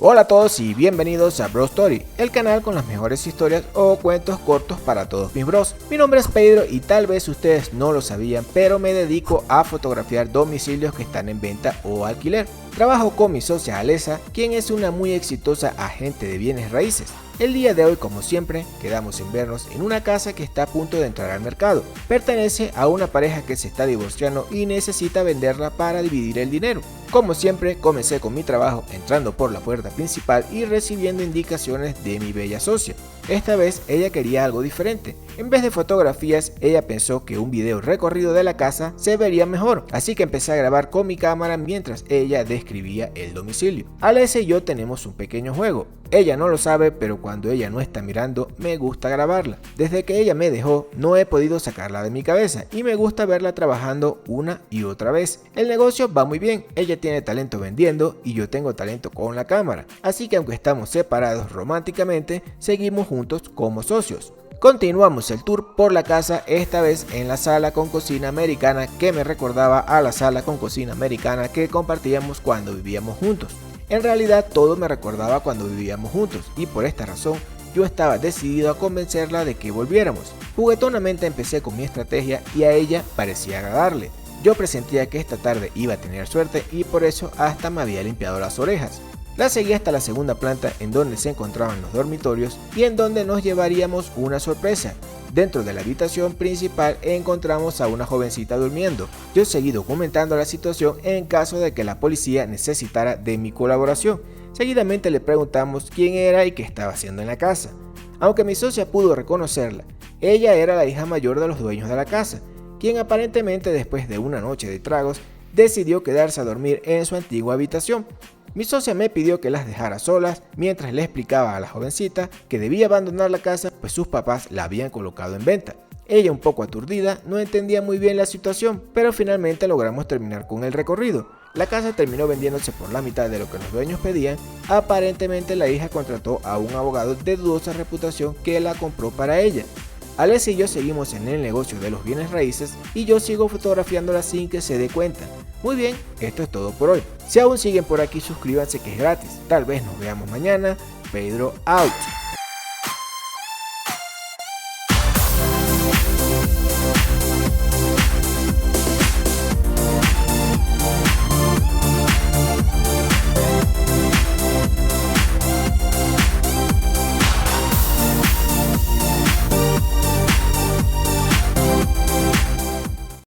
Hola a todos y bienvenidos a Bro Story, el canal con las mejores historias o cuentos cortos para todos mis bros. Mi nombre es Pedro y tal vez ustedes no lo sabían, pero me dedico a fotografiar domicilios que están en venta o alquiler. Trabajo con mi socia Alessa, quien es una muy exitosa agente de bienes raíces. El día de hoy, como siempre, quedamos en vernos en una casa que está a punto de entrar al mercado. Pertenece a una pareja que se está divorciando y necesita venderla para dividir el dinero. Como siempre, comencé con mi trabajo entrando por la puerta principal y recibiendo indicaciones de mi bella socia. Esta vez ella quería algo diferente. En vez de fotografías, ella pensó que un video recorrido de la casa se vería mejor, así que empecé a grabar con mi cámara mientras ella describía el domicilio. Alessa y yo tenemos un pequeño juego. Ella no lo sabe, pero cuando ella no está mirando, me gusta grabarla. Desde que ella me dejó, no he podido sacarla de mi cabeza y me gusta verla trabajando una y otra vez. El negocio va muy bien, ella tiene talento vendiendo y yo tengo talento con la cámara, así que aunque estamos separados románticamente, seguimos juntos como socios. Continuamos el tour por la casa, esta vez en la sala con cocina americana que me recordaba a la sala con cocina americana que compartíamos cuando vivíamos juntos. En realidad todo me recordaba cuando vivíamos juntos y por esta razón yo estaba decidido a convencerla de que volviéramos. Juguetonamente empecé con mi estrategia y a ella parecía agradarle. Yo presentía que esta tarde iba a tener suerte y por eso hasta me había limpiado las orejas. La seguí hasta la segunda planta en donde se encontraban los dormitorios y en donde nos llevaríamos una sorpresa. Dentro de la habitación principal encontramos a una jovencita durmiendo. Yo seguí documentando la situación en caso de que la policía necesitara de mi colaboración. Seguidamente le preguntamos quién era y qué estaba haciendo en la casa. Aunque mi socia pudo reconocerla, ella era la hija mayor de los dueños de la casa, quien aparentemente después de una noche de tragos decidió quedarse a dormir en su antigua habitación. Mi socia me pidió que las dejara solas mientras le explicaba a la jovencita que debía abandonar la casa pues sus papás la habían colocado en venta. Ella, un poco aturdida, no entendía muy bien la situación, pero finalmente logramos terminar con el recorrido. La casa terminó vendiéndose por la mitad de lo que los dueños pedían. Aparentemente la hija contrató a un abogado de dudosa reputación que la compró para ella. Alessa y yo seguimos en el negocio de los bienes raíces y yo sigo fotografiándola sin que se dé cuenta. Muy bien, esto es todo por hoy. Si aún siguen por aquí, suscríbanse que es gratis. Tal vez nos veamos mañana. Pedro out.